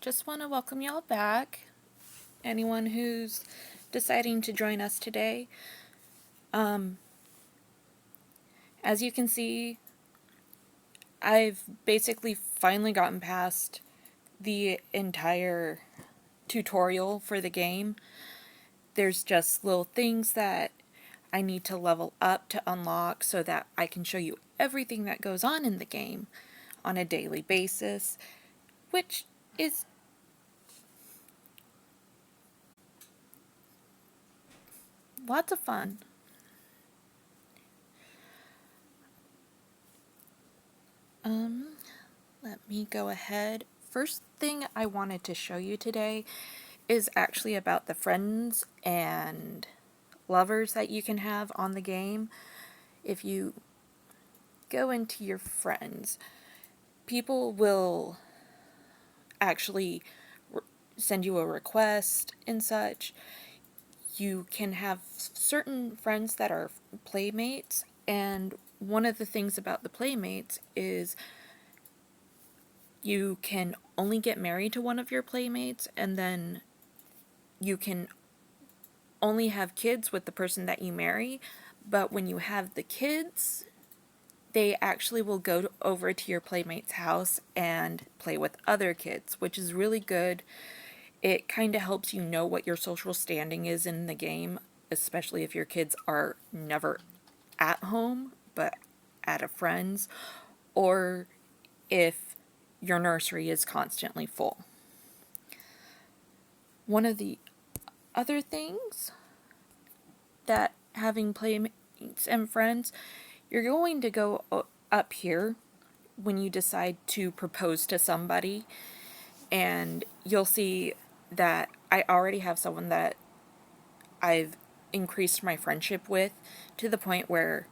just want to welcome y'all back. Anyone who's deciding to join us today. Um, as you can see, I've basically finally gotten past the entire tutorial for the game. There's just little things that I need to level up to unlock so that I can show you everything that goes on in the game on a daily basis, which is lots of fun. Um, Let me go ahead. First thing I wanted to show you today is actually about the friends and lovers that you can have on the game. If you go into your friends, people will actually send you a request and such. You can have certain friends that are playmates, and one of the things about the playmates is you can only get married to one of your playmates, and then you can only have kids with the person that you marry. But when you have the kids, they actually will go over to your playmate's house and play with other kids, which is really good. It kind of helps you know what your social standing is in the game, especially if your kids are never at home but at a friend's, or if your nursery is constantly full. One of the other things that having playmates and friends, you're going to go up here when you decide to propose to somebody, and you'll see that I already have someone that I've increased my friendship with to the point where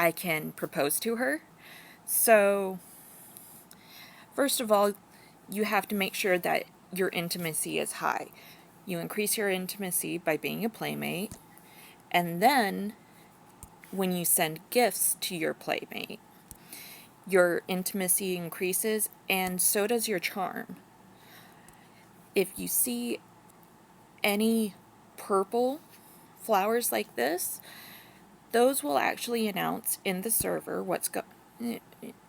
I can propose to her. So, first of all, you have to make sure that your intimacy is high. You increase your intimacy by being a playmate, and then when you send gifts to your playmate, your intimacy increases, and so does your charm. If you see any purple flowers like this, those will actually announce in the server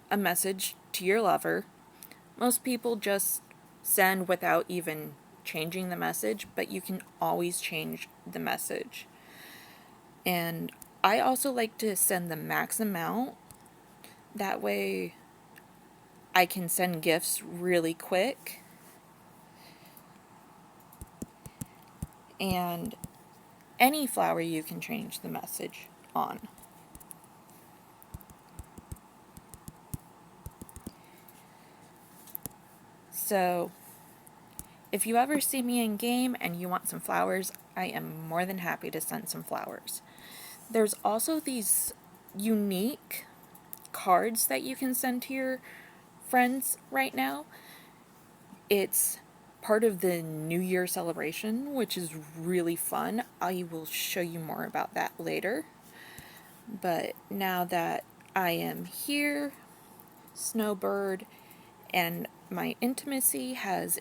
a message to your lover. Most people just send without even changing the message, but you can always change the message. And I also like to send the max amount. That way I can send gifts really quick. And any flower you can change the message on. So, if you ever see me in game and you want some flowers, I am more than happy to send some flowers. There's also these unique cards that you can send to your friends right now. It's part of the New Year celebration, which is really fun. I will show you more about that later. But now that I am here, Snowbird, and my intimacy has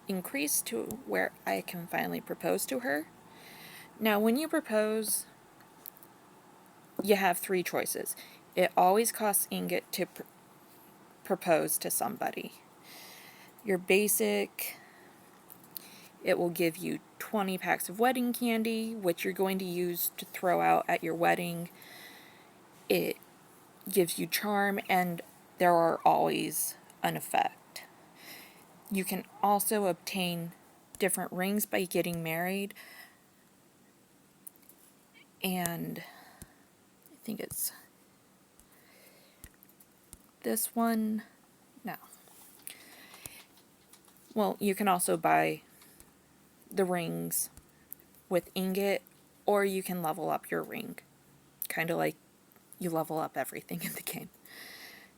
increased to where I can finally propose to her. Now, when you propose, you have three choices. It always costs ingot to propose to somebody. Your basic, it will give you 20 packs of wedding candy, which you're going to use to throw out at your wedding. It gives you charm, and there are always an effect. You can also obtain different rings by getting married, and I think it's this one. No. Well, you can also buy the rings with ingot, or you can level up your ring. Kind of like you level up everything in the game.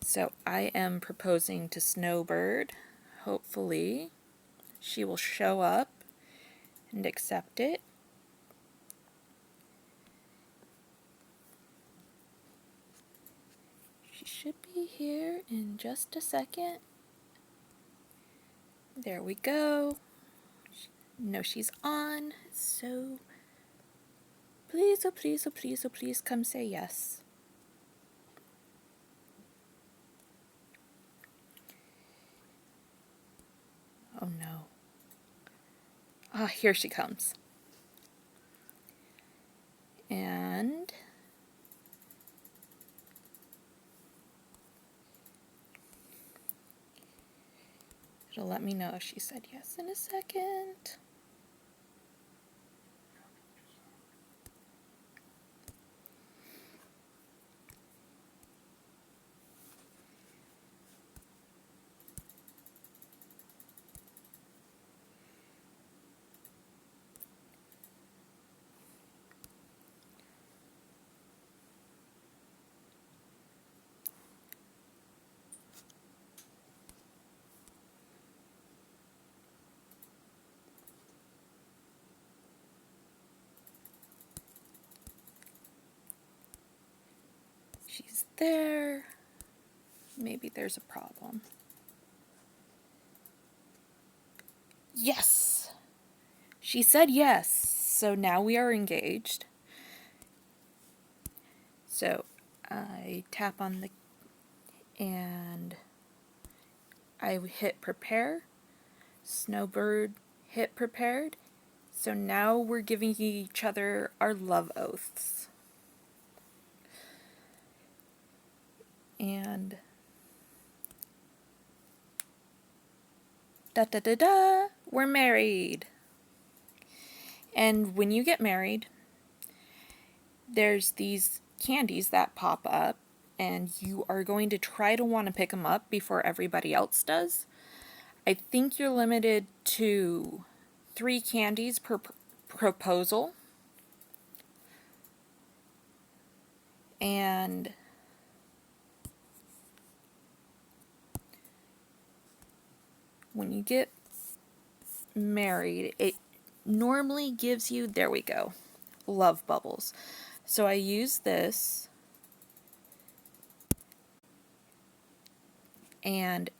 So I am proposing to Snowbird. Hopefully she will show up and accept it. She should be here in just a second. There we go. No, she's on. So please, oh please, oh please, oh please, come say yes. Oh no. Ah, here she comes. And it'll let me know if she said yes in a second. She's there. Maybe there's a problem. Yes! She said yes. So now we are engaged. So I tap on the and I hit prepare. Snowbird hit prepared. So now we're giving each other our love oaths. And da da da da, we're married. And when you get married, there's these candies that pop up, and you are going to try to want to pick them up before everybody else does. I think you're limited to 3 candies per proposal. And when you get married, it normally gives you, there we go, love bubbles. So I use this, and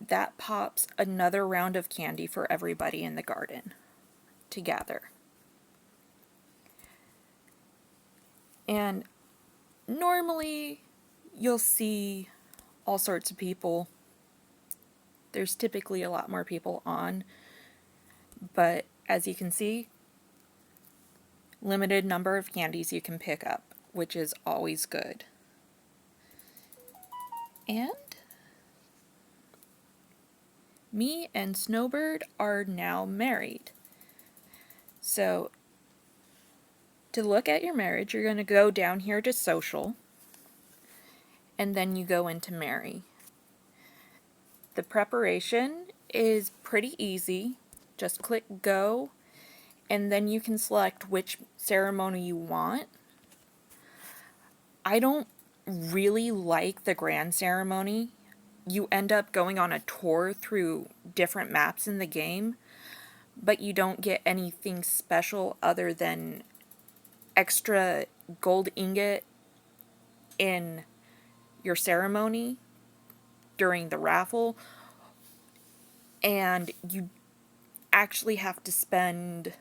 that pops another round of candy for everybody in the garden to gather. And normally you'll see all sorts of people. There's typically a lot more people on, but as you can see, limited number of candies you can pick up, which is always good. And me and Snowbird are now married. So to look at your marriage, you're going to go down here to social, and then you go into marry. The preparation is pretty easy. Just click go, and then you can select which ceremony you want. I don't really like the grand ceremony. You end up going on a tour through different maps in the game, but you don't get anything special other than extra gold ingot in your ceremony during the raffle, and you actually have to spend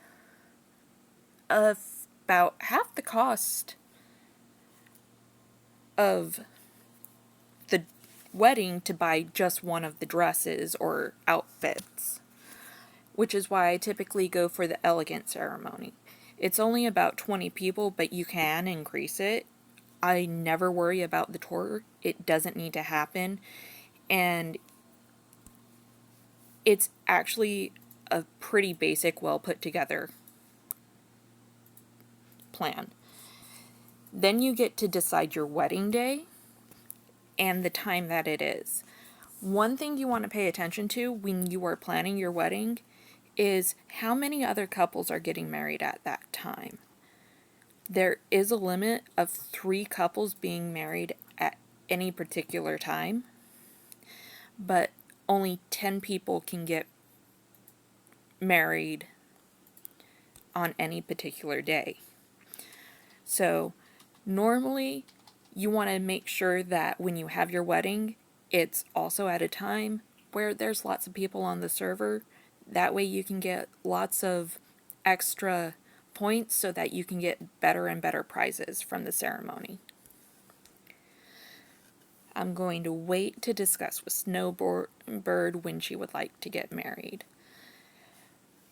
about half the cost of the wedding to buy just one of the dresses or outfits, which is why I typically go for the elegant ceremony. It's only about 20 people, but you can increase it. I never worry about the tour. It doesn't need to happen. And it's actually a pretty basic, well put together plan. Then you get to decide your wedding day and the time that it is. One thing you want to pay attention to when you are planning your wedding is how many other couples are getting married at that time. There is a limit of 3 couples being married at any particular time, but only 10 people can get married on any particular day. So normally you want to make sure that when you have your wedding, it's also at a time where there's lots of people on the server. That way you can get lots of extra points so that you can get better and better prizes from the ceremony. I'm going to wait to discuss with Snowbird when she would like to get married.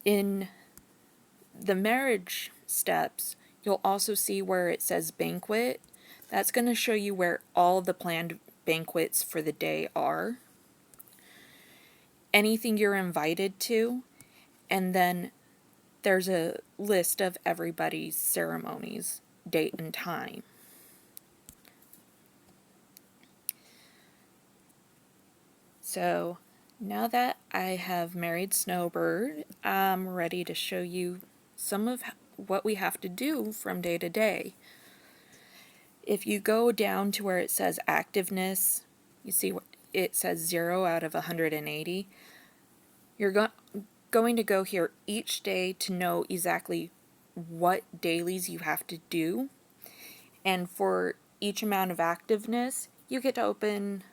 In the marriage steps, you'll also see where it says banquet. That's going to show you where all the planned banquets for the day are. Anything you're invited to, and then there's a list of everybody's ceremonies, date and time. So now that I have married Snowbird, I'm ready to show you some of what we have to do from day to day. If you go down to where it says activeness, you see it says 0 out of 180. You're going to go here each day to know exactly what dailies you have to do. And for each amount of activeness, you get to open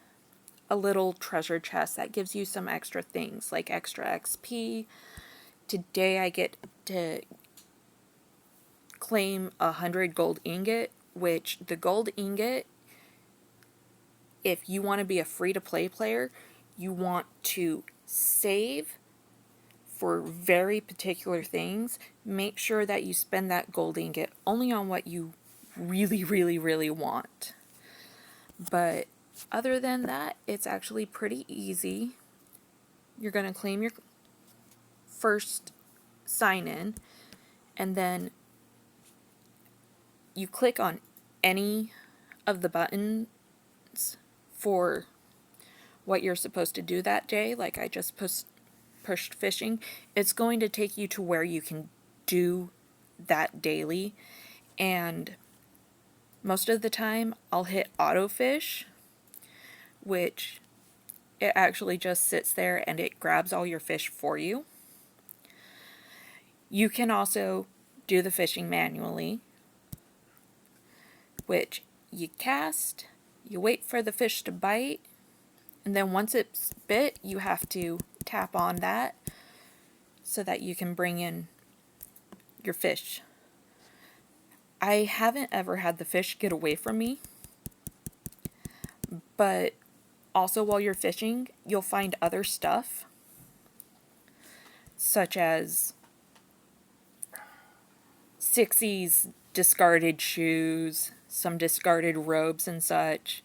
a little treasure chest that gives you some extra things, like extra XP. Today I get to claim 100 gold ingot, which the gold ingot, if you want to be a free-to-play player, you want to save for very particular things. Make sure that you spend that gold ingot only on what you really, really, really want. But other than that, it's actually pretty easy. You're going to claim your first sign-in, and then you click on any of the buttons for what you're supposed to do that day. Like I just pushed fishing. It's going to take you to where you can do that daily, and most of the time I'll hit auto fish, which it actually just sits there and it grabs all your fish for you. You can also do the fishing manually, which you cast, you wait for the fish to bite, and then once it's bit, you have to tap on that so that you can bring in your fish. I haven't ever had the fish get away from me, but also while you're fishing, you'll find other stuff, such as Sixie's discarded shoes, some discarded robes and such,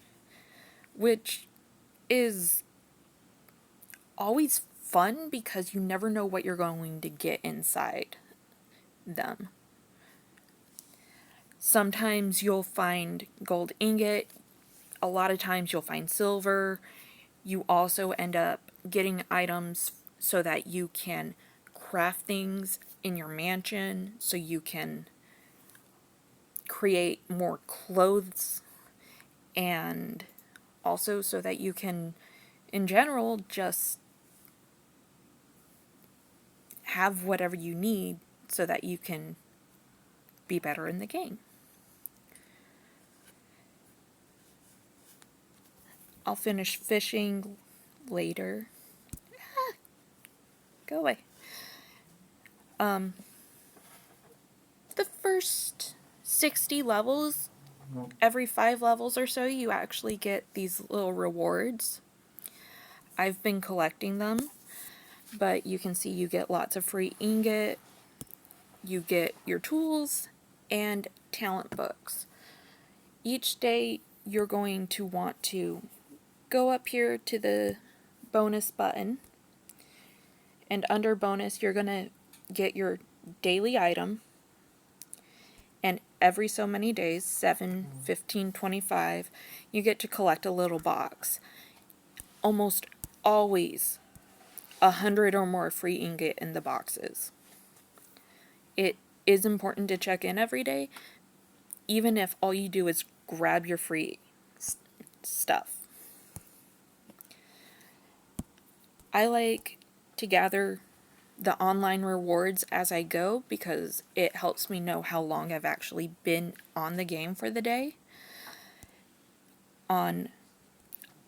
which is always fun because you never know what you're going to get inside them. Sometimes you'll find gold ingot, a lot of times you'll find silver. You also end up getting items so that you can craft things in your mansion, so you can create more clothes, and also so that you can, in general, just have whatever you need so that you can be better in the game. I'll finish fishing later. Go away. The first 60 levels, every 5 levels or so, you actually get these little rewards. I've been collecting them, but you can see you get lots of free ingot, you get your tools, and talent books. Each day you're going to want to go up here to the bonus button, and under bonus you're going to get your daily item, and every so many days, 7, 15, 25, you get to collect a little box. Almost always 100 or more free ingot in the boxes. It is important to check in every day, even if all you do is grab your free stuff. I like to gather the online rewards as I go because it helps me know how long I've actually been on the game for the day. On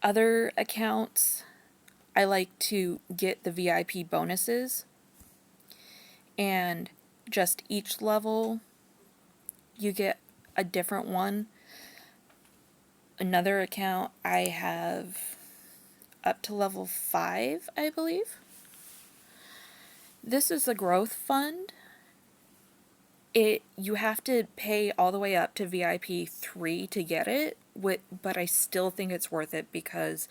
other accounts, I like to get the VIP bonuses, and just each level you get a different one. Another account I have up to level 5, I believe. This is a growth fund. You have to pay all the way up to VIP 3 to get it, but I still think it's worth it because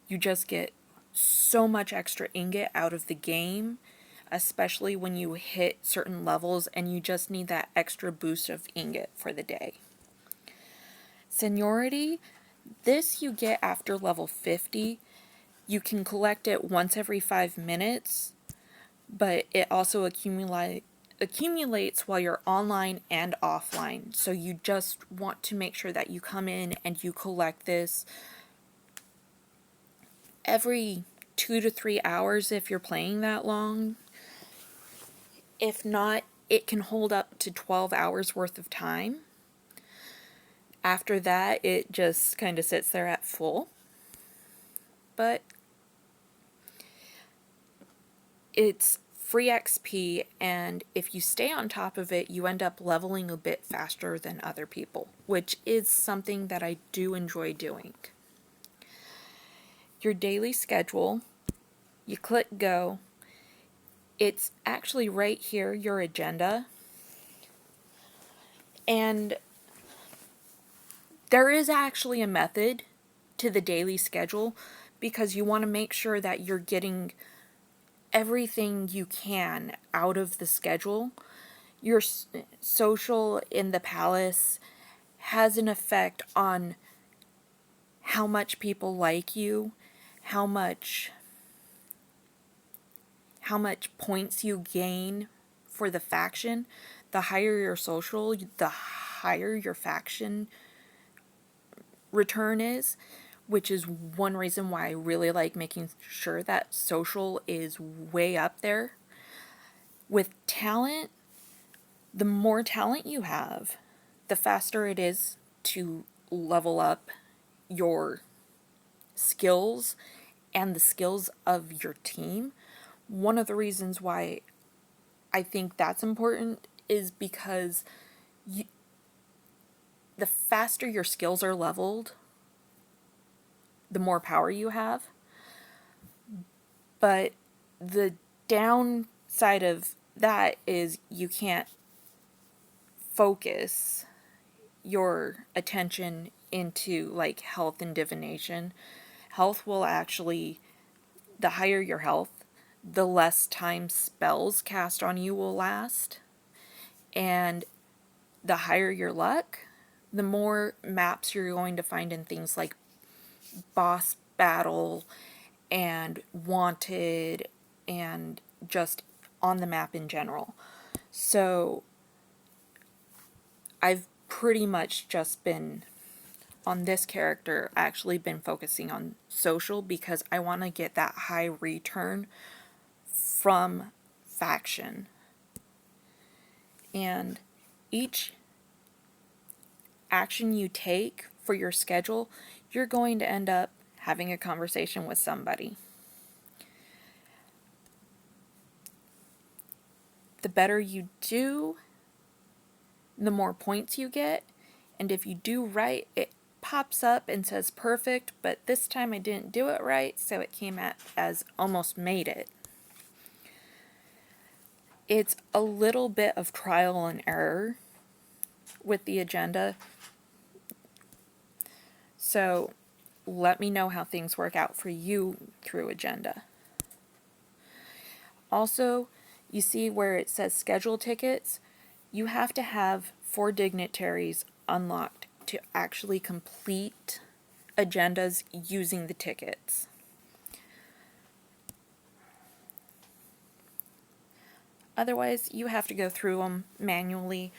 you just get so much extra ingot out of the game, especially when you hit certain levels and you just need that extra boost of ingot for the day. Seniority, this you get after level 50. You can collect it once every 5 minutes, but it also accumulates while you're online and offline. So you just want to make sure that you come in and you collect this every 2 to 3 hours if you're playing that long. If not, it can hold up to 12 hours worth of time. After that, it just kind of sits there at full. But it's free XP, and if you stay on top of it, you end up leveling a bit faster than other people, which is something that I do enjoy doing. Your daily schedule, you click go. It's actually right here, your agenda. And there is actually a method to the daily schedule because you want to make sure that you're getting everything you can out of the schedule. Your social in the palace has an effect on how much people like you, how much points you gain for the faction. The higher your social, the higher your faction return is, which is one reason why I really like making sure that social is way up there. With talent, the more talent you have, the faster it is to level up your skills and the skills of your team. One of the reasons why I think that's important is because the faster your skills are leveled, the more power you have. But the downside of that is you can't focus your attention into like health and divination. Health will actually, the higher your health, the less time spells cast on you will last. And the higher your luck, the more maps you're going to find in things like boss battle and wanted and just on the map in general. So I've pretty much just been on this character actually been focusing on social because I want to get that high return from faction. And each action you take for your schedule, you're going to end up having a conversation with somebody. The better you do, the more points you get. And if you do right, it pops up and says perfect, but this time I didn't do it right, so it came at as almost made it. It's a little bit of trial and error with the agenda. So let me know how things work out for you through agenda. Also, you see where it says schedule tickets, you have to have 4 dignitaries unlocked to actually complete agendas using the tickets. Otherwise, you have to go through them manually,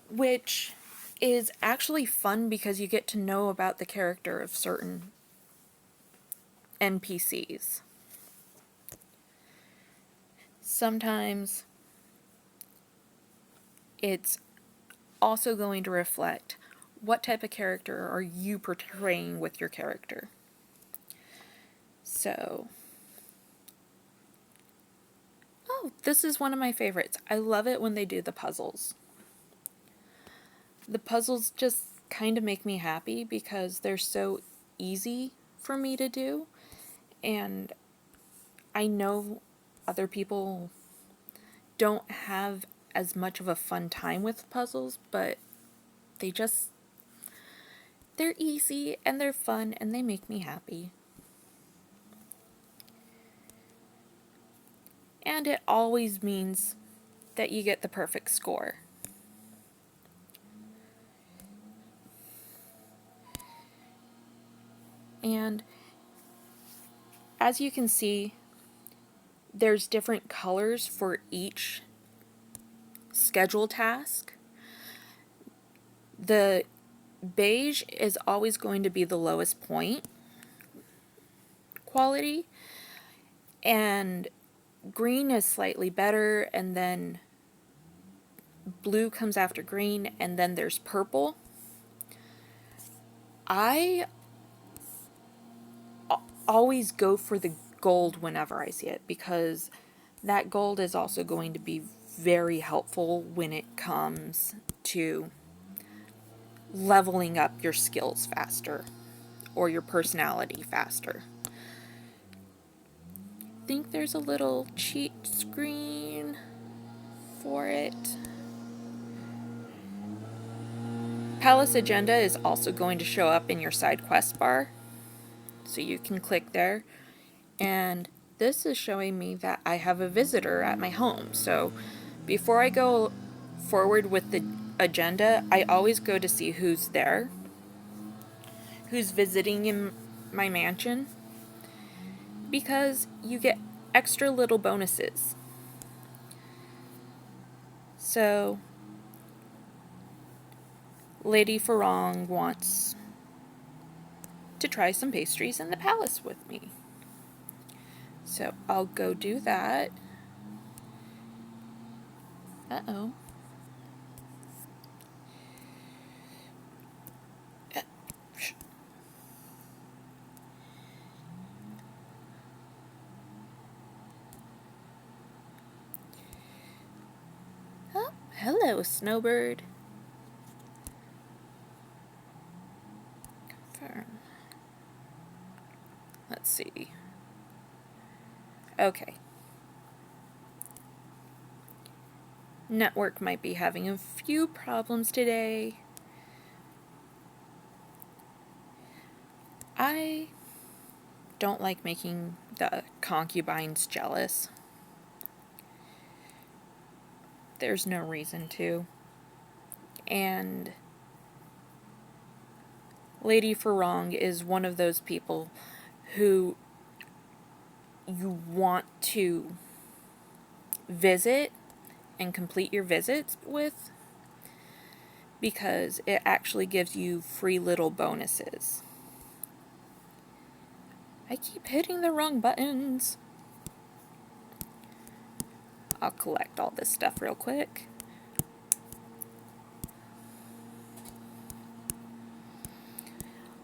which is actually fun because you get to know about the character of certain NPCs. Sometimes it's also going to reflect what type of character are you portraying with your character. So this is one of my favorites. I love it when they do the puzzles. The puzzles just kind of make me happy because they're so easy for me to do, and I know other people don't have as much of a fun time with puzzles, but they're easy and they're fun and they make me happy. And it always means that you get the perfect score. And as you can see, there's different colors for each schedule task. The beige is always going to be the lowest point quality, and green is slightly better, and then blue comes after green, and then there's purple. I always go for the gold whenever I see it, because that gold is also going to be very helpful when it comes to leveling up your skills faster or your personality faster. I think there's a little cheat screen for it. Palace Agenda is also going to show up in your side quest bar, so you can click there. And this is showing me that I have a visitor at my home. So before I go forward with the agenda, I always go to see who's there, who's visiting in my mansion, because you get extra little bonuses. So Lady Farong wants to try some pastries in the palace with me. So I'll go do that. Uh-oh. Oh, hello, Snowbird. Confirm. Let's see. Okay. Network might be having a few problems today. I don't like making the concubines jealous. There's no reason to. And Lady Farong is one of those people who you want to visit and complete your visits with, because it actually gives you free little bonuses. I keep hitting the wrong buttons. I'll collect all this stuff real quick.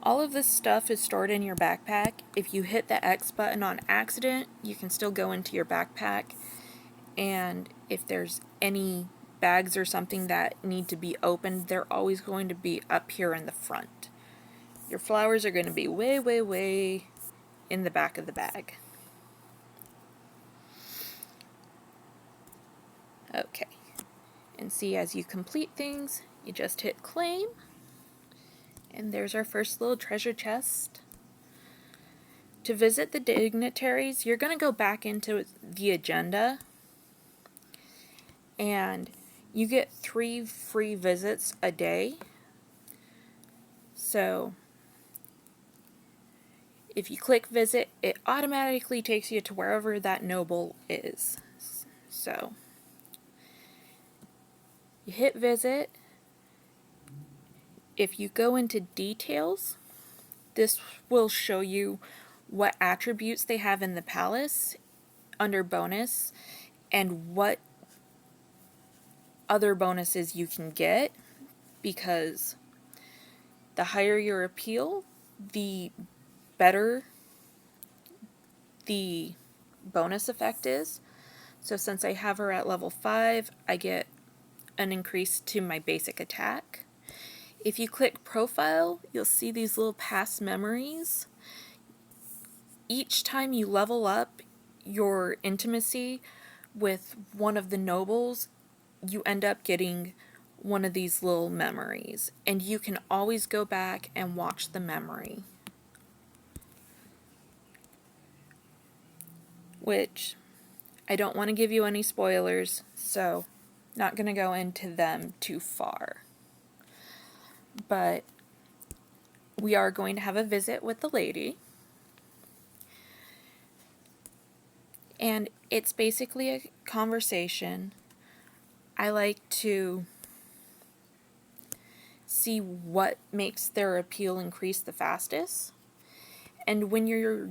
All of this stuff is stored in your backpack. If you hit the X button on accident, you can still go into your backpack, and if there's any bags or something that need to be opened, they're always going to be up here in the front. Your flowers are going to be way, way, way in the back of the bag. Okay. And see, as you complete things, you just hit claim. And there's our first little treasure chest. To visit the dignitaries, you're going to go back into the agenda. And you get 3 free visits a day. So if you click visit, it automatically takes you to wherever that noble is. So you hit visit. If you go into details, this will show you what attributes they have in the palace under bonus and what other bonuses you can get, because the higher your appeal, the better the bonus effect is. So since I have her at level 5, I get an increase to my basic attack. If you click profile, you'll see these little past memories. Each time you level up your intimacy with one of the nobles, you end up getting one of these little memories, and you can always go back and watch the memory. Which, I don't want to give you any spoilers, so not going to go into them too far. But we are going to have a visit with the lady. And it's basically a conversation. I like to see what makes their appeal increase the fastest. And when you're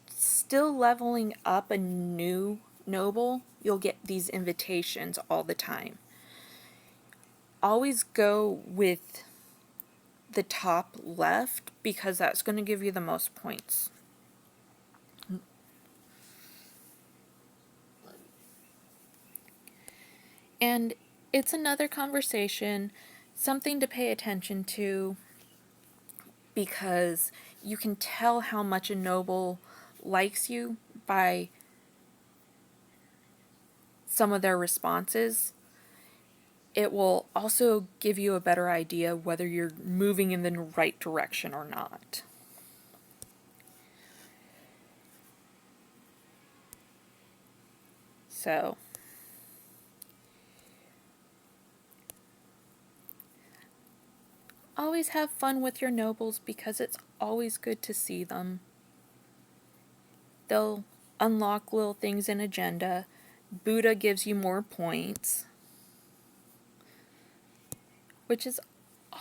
still leveling up a new noble, you'll get these invitations all the time. Always go with the top left because that's going to give you the most points. And it's another conversation, something to pay attention to, because you can tell how much a noble likes you by some of their responses. It will also give you a better idea whether you're moving in the right direction or not. So, always have fun with your nobles because it's always good to see them. They'll unlock little things in agenda. Buddha gives you more points, which is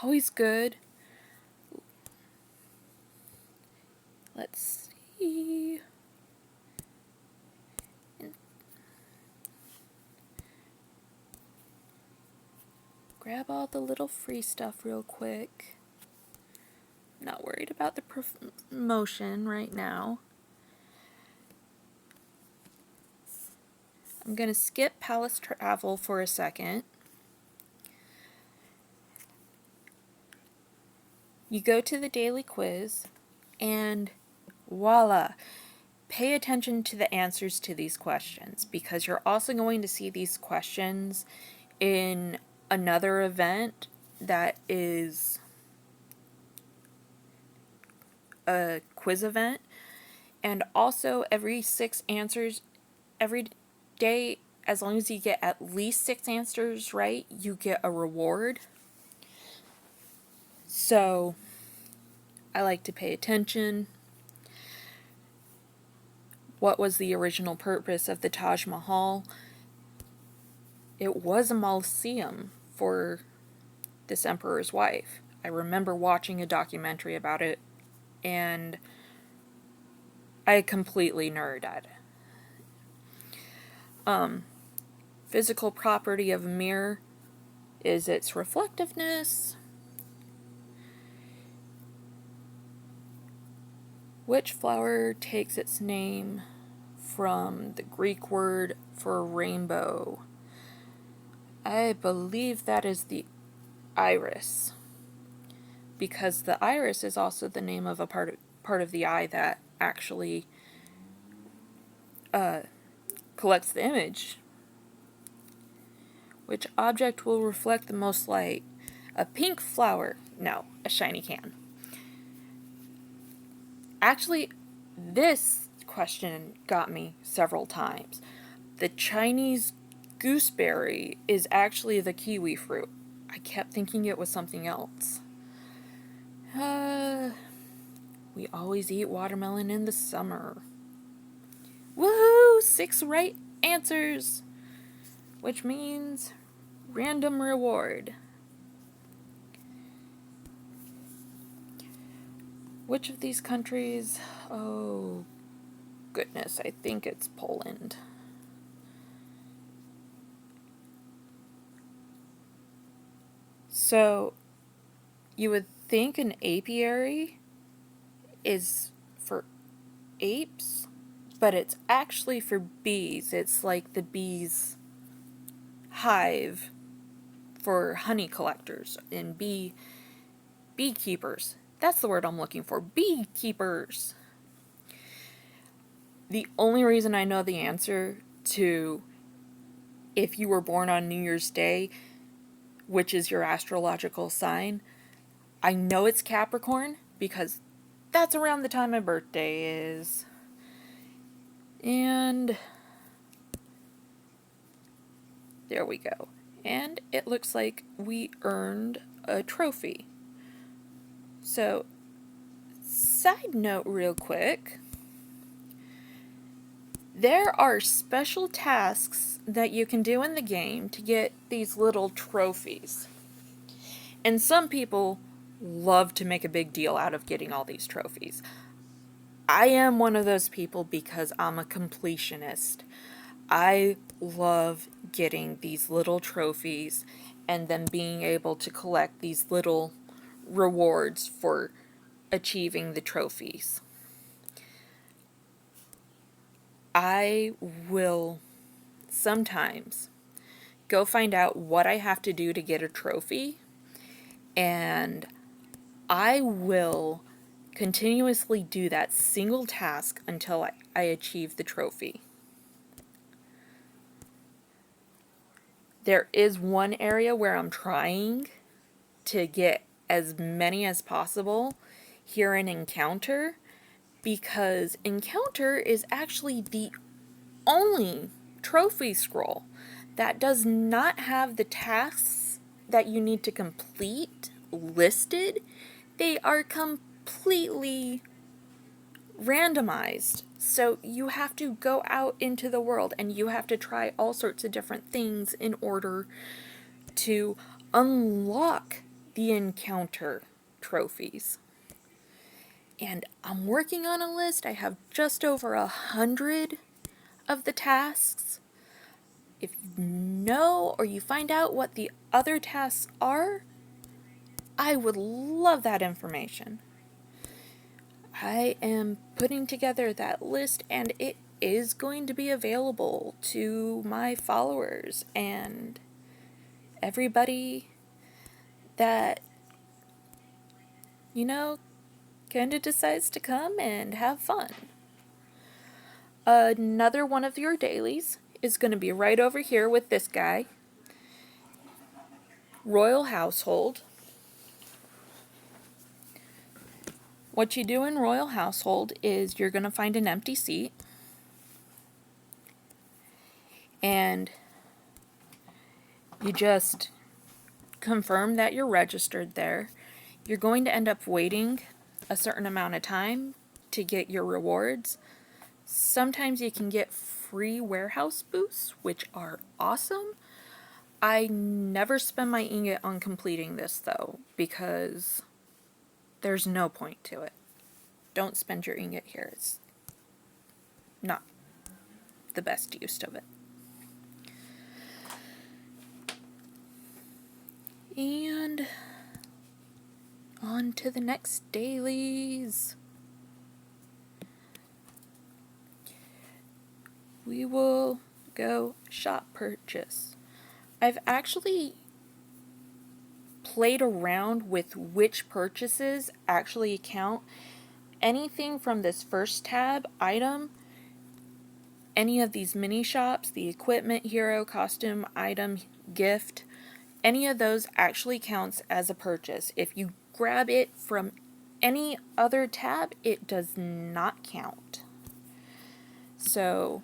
always good. Let's see. Grab all the little free stuff real quick. Not worried about the promotion right now. I'm going to skip palace travel for a second. You go to the daily quiz, and voila! Pay attention to the answers to these questions, because you're also going to see these questions in another event that is a quiz event. And also every 6 answers, every day, as long as you get at least 6 answers right, you get a reward. So I like to pay attention. What was the original purpose of the Taj Mahal? It was a mausoleum for this emperor's wife. I remember watching a documentary about it, and I completely nerded. Physical property of a mirror is its reflectiveness. Which flower takes its name from the Greek word for rainbow? I believe that is the iris, because the iris is also the name of a part of the eye that actually collects the image. Which object will reflect the most light? A pink flower. No, a shiny can. Actually, this question got me several times. The Chinese gooseberry is actually the kiwi fruit. I kept thinking it was something else. We always eat watermelon in the summer. Woohoo! 6 right answers! Which means random reward. Which of these countries? Oh, goodness, I think it's Poland. So, you would think an apiary is for apes, but it's actually for bees. It's like the bees' hive for honey collectors and beekeepers. That's the word I'm looking for. Beekeepers. The only reason I know the answer to if you were born on New Year's Day, which is your astrological sign, I know it's Capricorn because that's around the time my birthday is. And there we go. And it looks like we earned a trophy. So, side note real quick, there are special tasks that you can do in the game to get these little trophies. And some people love to make a big deal out of getting all these trophies. I am one of those people because I'm a completionist. I love getting these little trophies and then being able to collect these little rewards for achieving the trophies. I will sometimes go find out what I have to do to get a trophy, and I will continuously do that single task until I achieve the trophy. There is one area where I'm trying to get as many as possible here in Encounter, because Encounter is actually the only trophy scroll that does not have the tasks that you need to complete listed. They are completely randomized. So you have to go out into the world and you have to try all sorts of different things in order to unlock the Encounter trophies. And I'm working on a list. I have just over 100 of the tasks. If you know or you find out what the other tasks are, I would love that information. I am putting together that list and it is going to be available to my followers and everybody that, kind of decides to come and have fun. Another one of your dailies is going to be right over here with this guy. Royal Household. What you do in Royal Household is you're going to find an empty seat. And you just confirm that you're registered there. You're going to end up waiting a certain amount of time to get your rewards. Sometimes you can get free warehouse boosts, which are awesome. I never spend my ingot on completing this though, because there's no point to it. Don't spend your ingot here. It's not the best use of it. And on to the next dailies. We will go shop purchase. I've actually played around with which purchases actually count. Anything from this first tab, item, any of these mini shops, the equipment, hero, costume, item, gift, any of those actually counts as a purchase. If you grab it from any other tab, it does not count. So,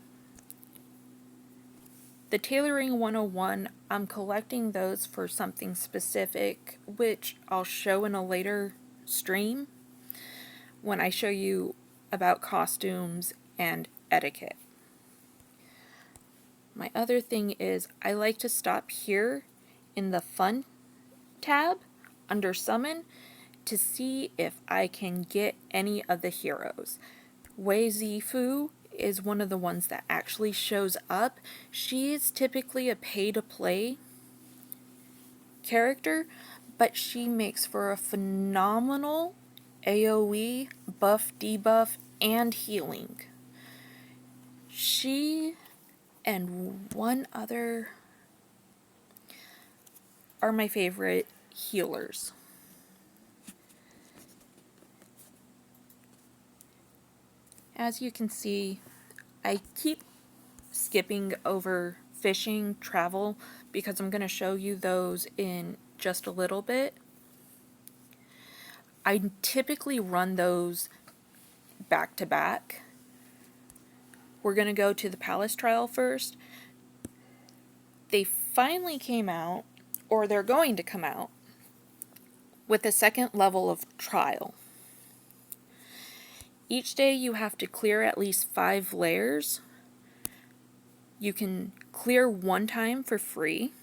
the Tailoring 101, I'm collecting those for something specific, which I'll show in a later stream when I show you about costumes and etiquette. My other thing is I like to stop here in the Fun tab under Summon to see if I can get any of the heroes. Wei Zifu is one of the ones that actually shows up. She is typically a pay-to-play character, but she makes for a phenomenal AoE, buff, debuff, and healing. She and one other are my favorite healers. As you can see, I keep skipping over fishing, travel, because I'm going to show you those in just a little bit. I typically run those back to back. We're going to go to the Palace trial first. They finally came out, or they're going to come out, with a second level of trial. Each day you have to clear at least 5 layers. You can clear one time for free,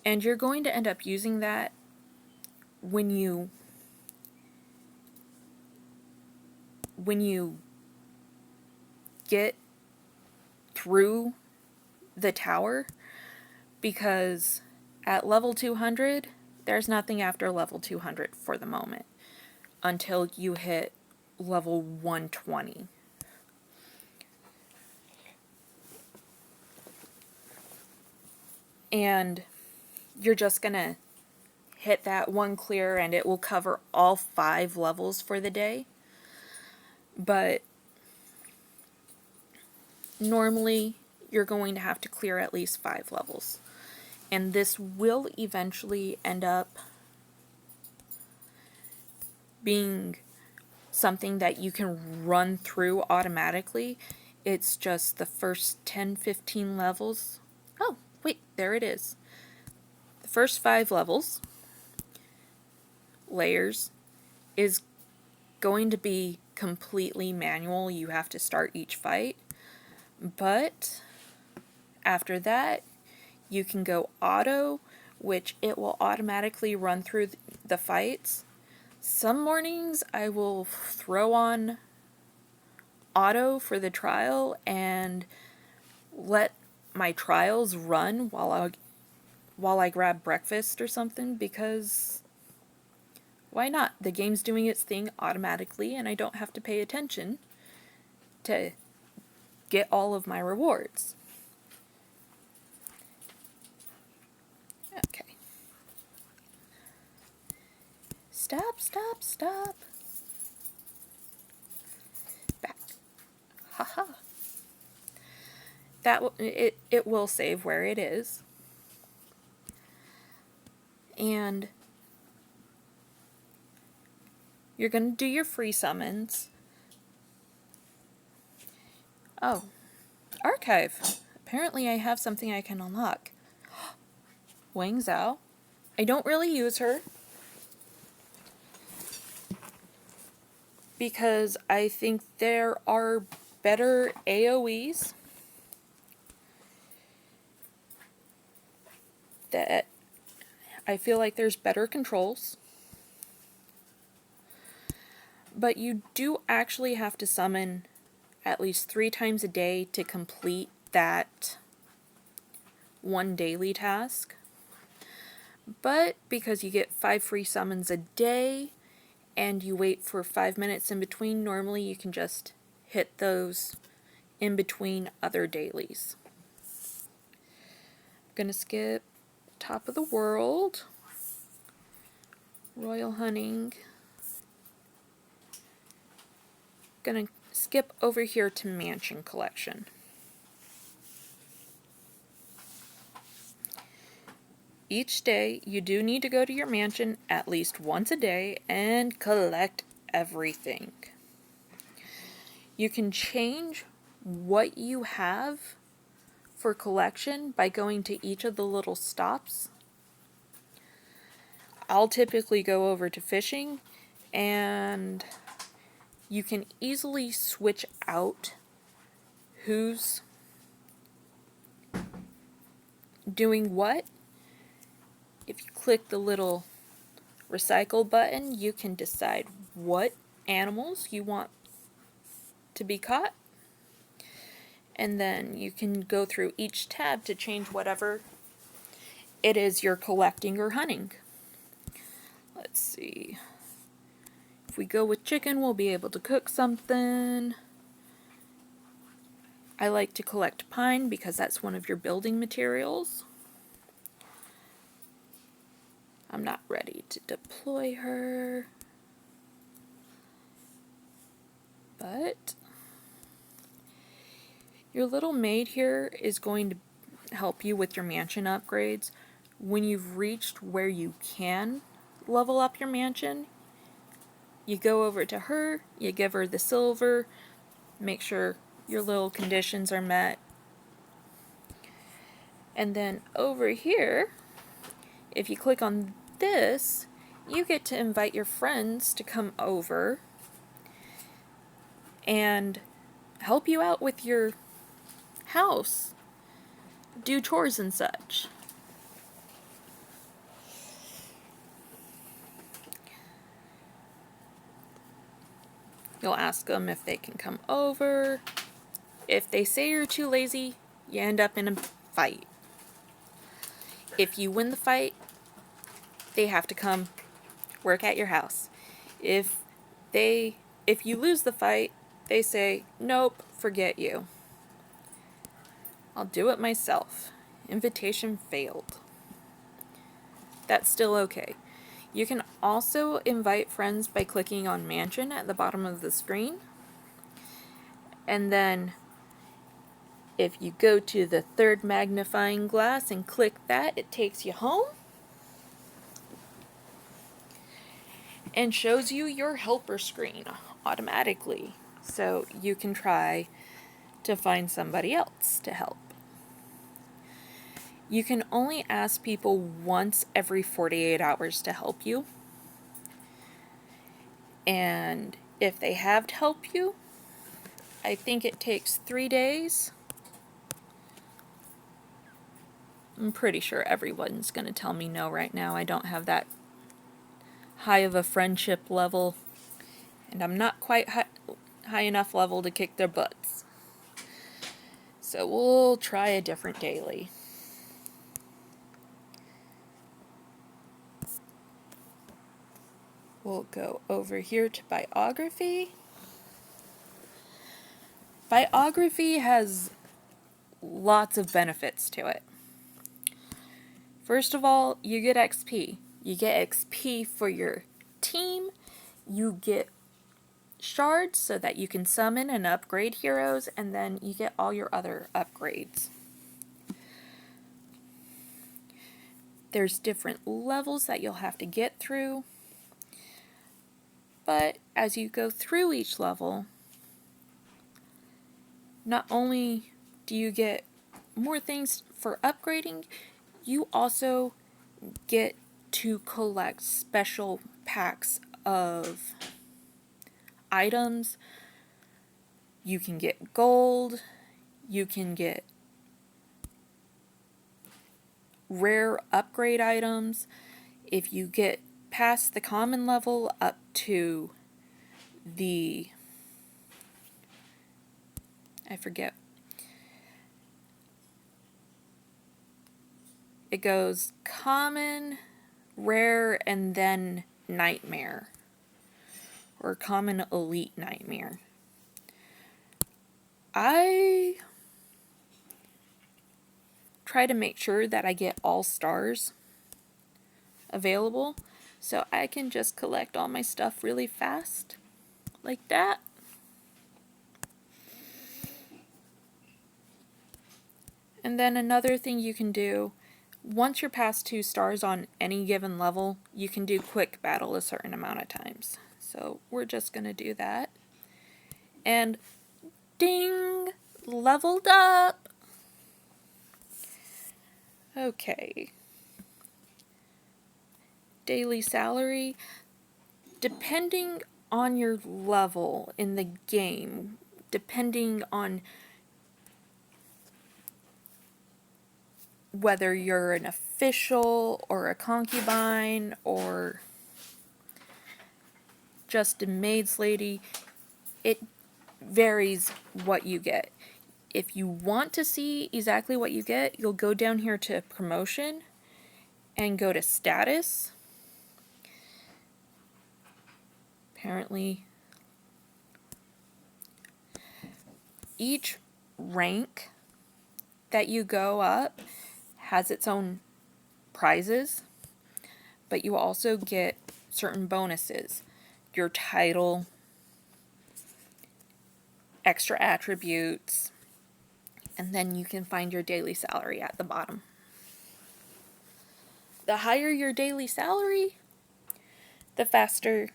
and you're going to end up using that when you get through the tower, because at level 200 there's nothing after level 200 for the moment until you hit level 120. And you're just gonna hit that one clear and it will cover all 5 levels for the day. But normally you're going to have to clear at least 5 levels. And this will eventually end up being something that you can run through automatically. It's just the first 10-15 levels. Oh, wait, there it is. The first 5 layers is going to be completely manual. You have to start each fight. But after that, you can go auto, which it will automatically run through the fights. Some mornings I will throw on auto for the trial and let my trials run while I grab breakfast or something, because why not? The game's doing its thing automatically and I don't have to pay attention to get all of my rewards. Okay. Stop, stop, stop. Back. Haha. It will save where it is. And you're going to do your free summons. Oh, archive. Apparently I have something I can unlock. Wang Zhao. I don't really use her because I think there are better AoEs that I feel like there's better controls. But you do actually have to summon at least 3 times a day to complete that one daily task. But because you get 5 free summons a day and you wait for 5 minutes in between, normally you can just hit those in between other dailies. I'm gonna skip Top of the World, Royal Hunting. Gonna skip over here to Mansion Collection. Each day, you do need to go to your mansion at least once a day and collect everything. You can change what you have for collection by going to each of the little stops. I'll typically go over to fishing, and you can easily switch out who's doing what. If you click the little recycle button, you can decide what animals you want to be caught. And then you can go through each tab to change whatever it is you're collecting or hunting. Let's see. If we go with chicken, we'll be able to cook something. I like to collect pine because that's one of your building materials. I'm not ready to deploy her, but your little maid here is going to help you with your mansion upgrades. When you've reached where you can level up your mansion, you go over to her, you give her the silver, make sure your little conditions are met. And then over here, if you click on this, you get to invite your friends to come over and help you out with your house, do chores and such. You'll ask them if they can come over. If they say you're too lazy, you end up in a fight. If you win the fight, they have to come work at your house. If you lose the fight, they say, nope, forget you. I'll do it myself. Invitation failed. That's still okay. You can also invite friends by clicking on Mansion at the bottom of the screen. And then if you go to the third magnifying glass and click that, it takes you home and shows you your helper screen automatically. So you can try to find somebody else to help. You can only ask people once every 48 hours to help you. And if they have to help you, I think it takes 3 days. I'm pretty sure everyone's going to tell me no right now. I don't have that high of a friendship level, and I'm not quite high enough level to kick their butts. So we'll try a different daily. We'll go over here to biography. Biography has lots of benefits to it. First of all, you get XP. You get XP for your team. You get shards so that you can summon and upgrade heroes, and then you get all your other upgrades. There's different levels that you'll have to get through, but as you go through each level, not only do you get more things for upgrading, you also get to collect special packs of items. You can get gold, you can get rare upgrade items. If you get past the common level up to the, I forget, it goes common, rare, and then nightmare, or common, elite, nightmare. I try to make sure that I get all stars available so I can just collect all my stuff really fast, like that. And then another thing you can do, once you're past 2 stars on any given level, you can do quick battle a certain amount of times. So we're just going to do that. And ding! Leveled up! Okay. Daily salary. Depending on your level in the game, depending on whether you're an official or a concubine or just a maid's lady, it varies what you get. If you want to see exactly what you get, you'll go down here to promotion and go to status. Apparently, each rank that you go up has its own prizes, but you also get certain bonuses. Your title, extra attributes, and then you can find your daily salary at the bottom. The higher your daily salary, the faster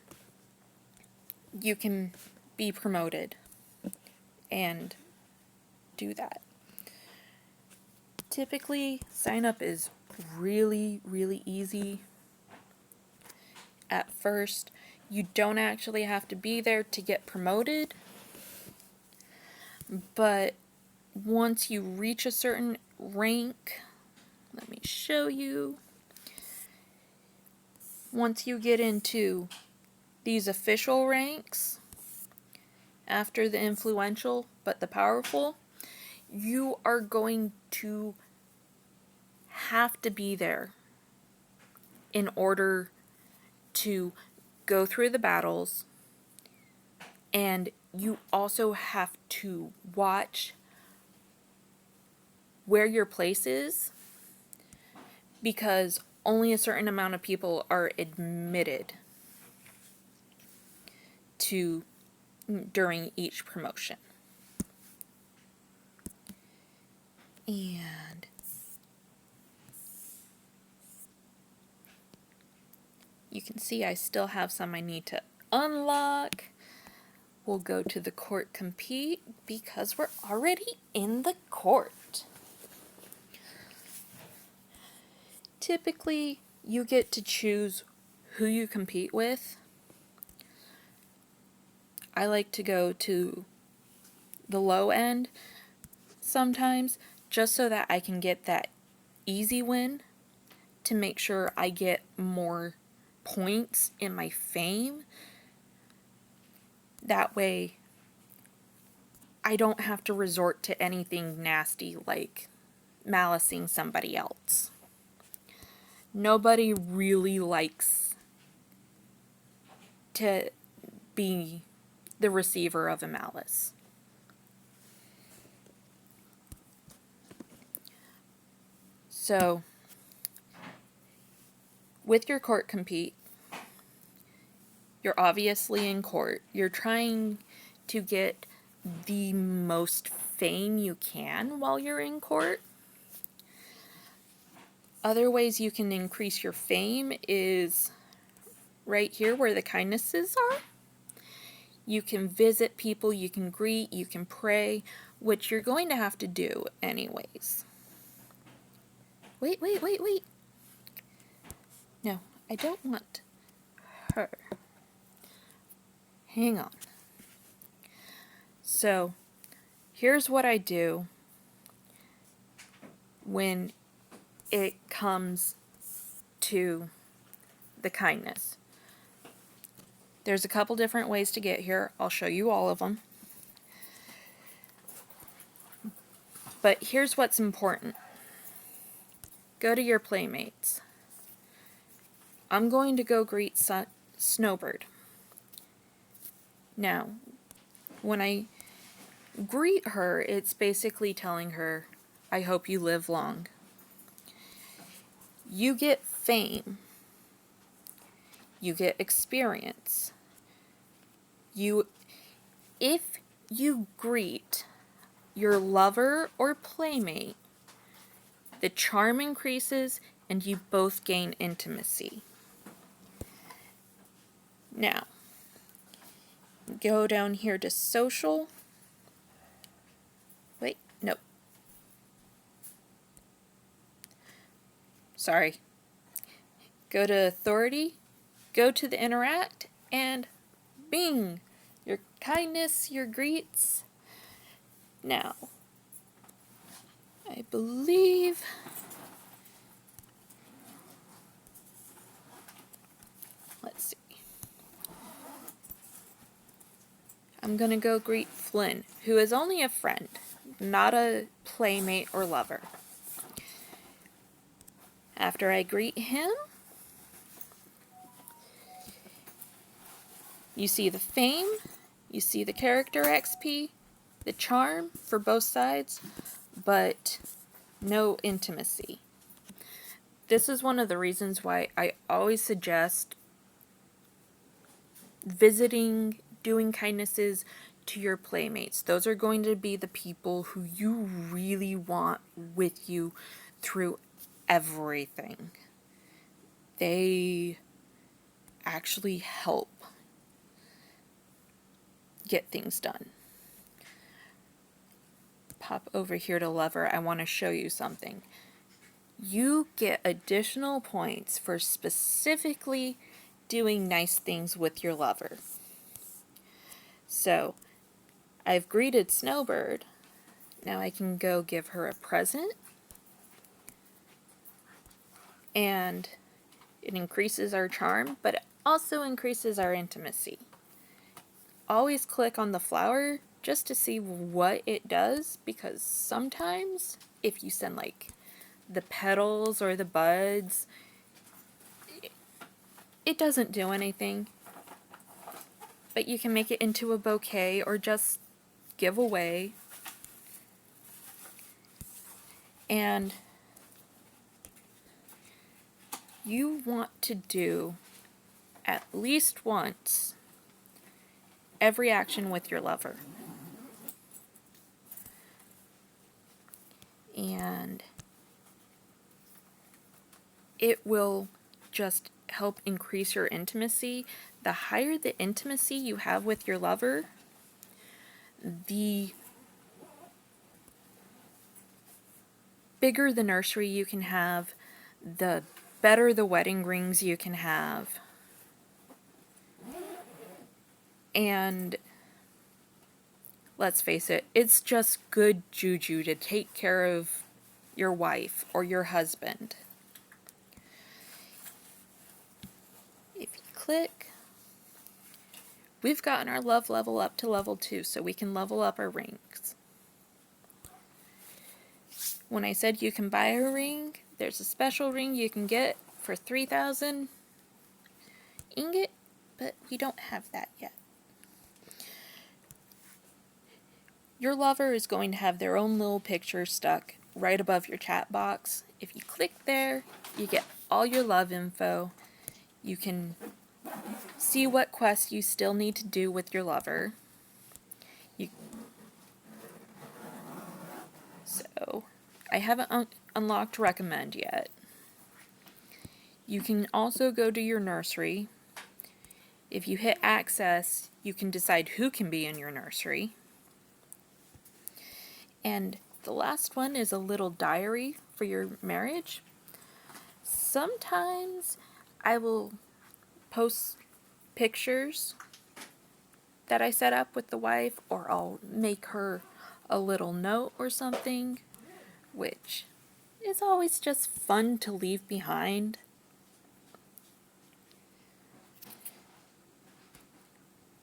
you can be promoted and do that. Typically, sign up is really, really easy. At first, you don't actually have to be there to get promoted, but once you reach a certain rank, let me show you. Once you get into these official ranks, after the influential but the powerful, you are going to have to be there in order to go through the battles, and you also have to watch where your place is, because only a certain amount of people are admitted to during each promotion. And you can see I still have some I need to unlock. We'll go to the court compete because we're already in the court. Typically, you get to choose who you compete with. I like to go to the low end sometimes, just so that I can get that easy win to make sure I get more points in my fame. That way, I don't have to resort to anything nasty like malicing somebody else. Nobody really likes to be the receiver of a malice. So, with your court compete, you're obviously in court. You're trying to get the most fame you can while you're in court. Other ways you can increase your fame is right here where the kindnesses are. You can visit people, you can greet, you can pray, which you're going to have to do anyways. Wait. No, I don't want her. Hang on. So, here's what I do when it comes to the kindness. There's a couple different ways to get here. I'll show you all of them. But here's what's important. Go to your playmates. I'm going to go greet Snowbird. Now, when I greet her, it's basically telling her, I hope you live long. You get fame. You get experience. If you greet your lover or playmate, the charm increases and you both gain intimacy. Now, go down here to social. Wait, no. Sorry. Go to authority, go to the interact, and bing! Your kindness, your greets. Now, I believe let's see. I'm gonna go greet Flynn, who is only a friend, not a playmate or lover. After I greet him, you see the fame, you see the character XP, the charm for both sides, but no intimacy. This is one of the reasons why I always suggest visiting, doing kindnesses to your playmates. Those are going to be the people who you really want with you through everything. They actually help get things done. Pop over here to Lover. I want to show you something. You get additional points for specifically doing nice things with your lover. So, I've greeted Snowbird. Now I can go give her a present. And it increases our charm, but it also increases our intimacy. Always click on the flower just to see what it does, because sometimes if you send like the petals or the buds, it doesn't do anything. But you can make it into a bouquet or just give away. And you want to do at least once every action with your lover. And it will just help increase your intimacy. The higher the intimacy you have with your lover, the bigger the nursery you can have, the better the wedding rings you can have. And let's face it, it's just good juju to take care of your wife or your husband. If you click, we've gotten our love level up to level 2, so we can level up our rings. When I said you can buy a ring, there's a special ring you can get for 3,000 ingot, but we don't have that yet. Your lover is going to have their own little picture stuck right above your chat box. If you click there, you get all your love info. You can see what quests you still need to do with your lover. So, I haven't unlocked recommend yet. You can also go to your nursery. If you hit access, you can decide who can be in your nursery. And the last one is a little diary for your marriage. Sometimes I will post pictures that I set up with the wife, or I'll make her a little note or something, which is always just fun to leave behind.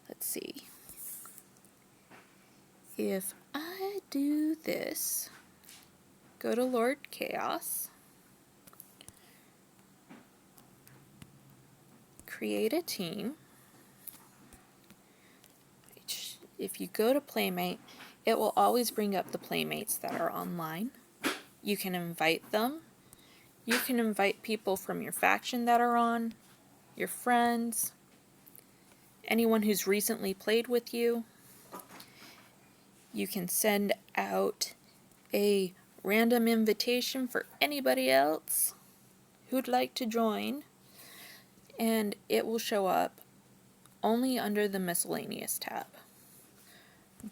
Let's see. If I do this, go to Lord Chaos, create a team. If you go to Playmate, it will always bring up the playmates that are online. You can invite them. You can invite people from your faction that are on, your friends, anyone who's recently played with you. You can send out a random invitation for anybody else who'd like to join, and it will show up only under the miscellaneous tab.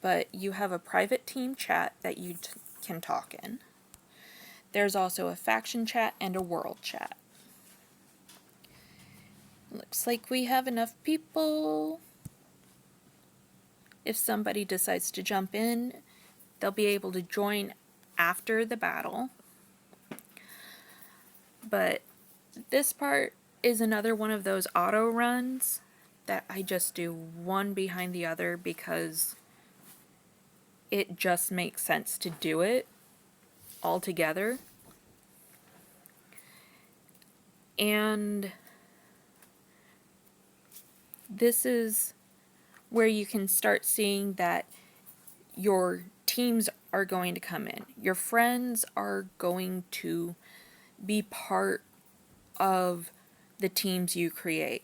But you have a private team chat that you can talk in. There's also a faction chat and a world chat. Looks like we have enough people. If somebody decides to jump in, they'll be able to join after the battle. But this part is another one of those auto runs that I just do one behind the other because it just makes sense to do it all together. And this is where you can start seeing that your teams are going to come in. Your friends are going to be part of the teams you create.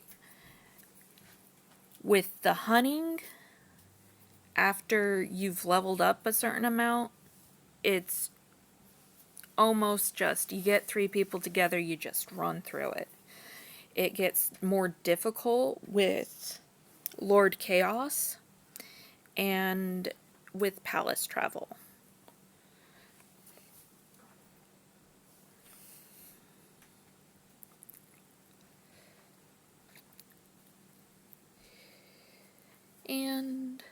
With the hunting, after you've leveled up a certain amount, it's almost just you get 3 people together, you just run through it. It gets more difficult with Lord Chaos and with Palace Travel. And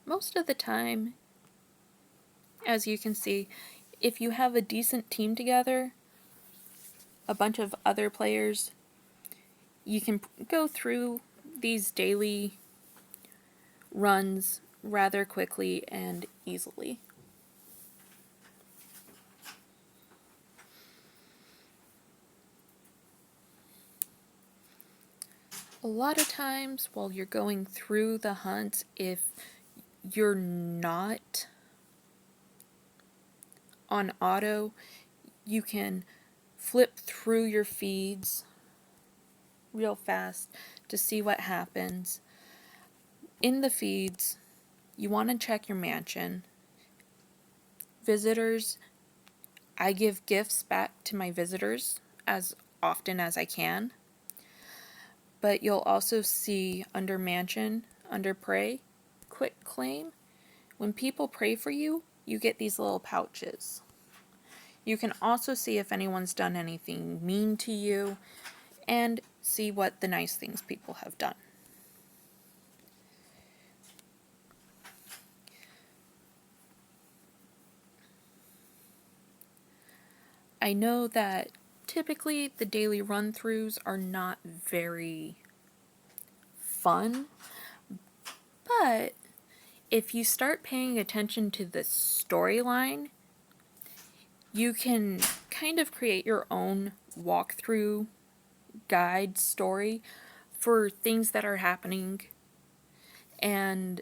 most of the time, as you can see, if you have a decent team together, a bunch of other players, you can go through these daily runs rather quickly and easily. A lot of times while you're going through the hunt, if you're not on auto, you can flip through your feeds real fast to see what happens. In the feeds, you want to check your mansion. Visitors, I give gifts back to my visitors as often as I can. But you'll also see under mansion, under pray, quick claim. When people pray for you, you get these little pouches. You can also see if anyone's done anything mean to you and see what the nice things people have done. I know that typically the daily run-throughs are not very fun, but if you start paying attention to the storyline, you can kind of create your own walkthrough guide story for things that are happening. And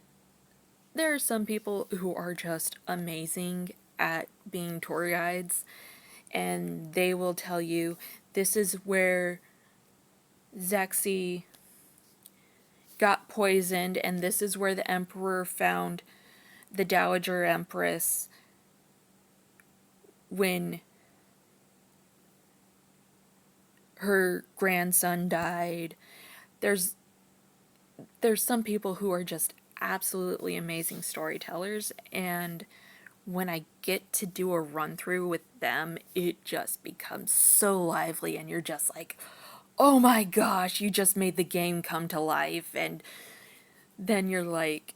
there are some people who are just amazing at being tour guides, and they will tell you this is where Zexy got poisoned, and this is where the Emperor found the Dowager Empress when her grandson died. There's some people who are just absolutely amazing storytellers, and when I get to do a run through with them, it just becomes so lively, and you're just like, oh my gosh, you just made the game come to life. And then you're like,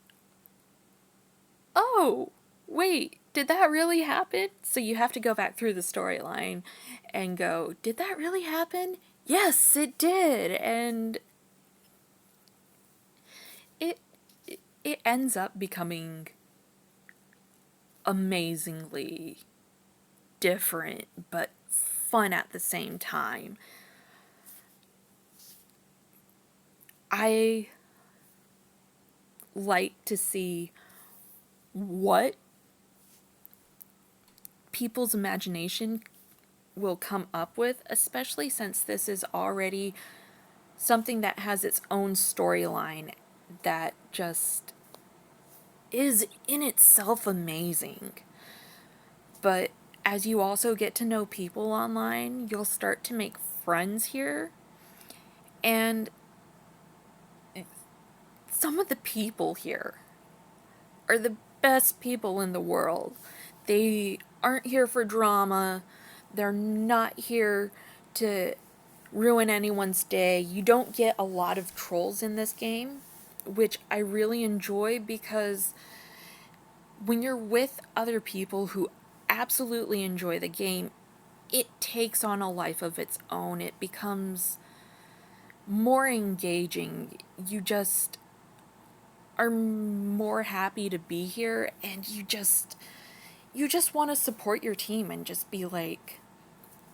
oh, wait, did that really happen? So you have to go back through the storyline and go, did that really happen? Yes, it did. And it ends up becoming amazingly different but fun at the same time. I like to see what people's imagination will come up with, especially since this is already something that has its own storyline that just is in itself amazing. But as you also get to know people online, you'll start to make friends here. And some of the people here are the best people in the world. They aren't here for drama. They're not here to ruin anyone's day. You don't get a lot of trolls in this game, which I really enjoy, because when you're with other people who absolutely enjoy the game, it takes on a life of its own. It becomes more engaging. You just are more happy to be here, and you just want to support your team and just be like,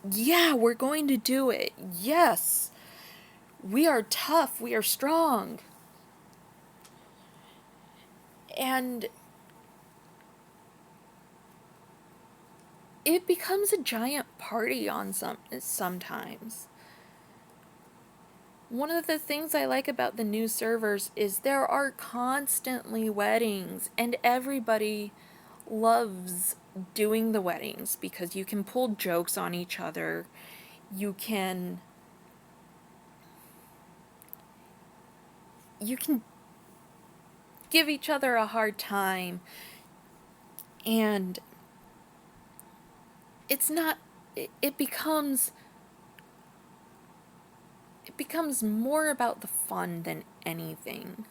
yeah, we're going to do it. Yes, we are tough, we are strong. And it becomes a giant party on sometimes. One of the things I like about the new servers is there are constantly weddings, and everybody loves doing the weddings because you can pull jokes on each other. You can you can give each other a hard time, and it's not it becomes more about the fun than anything.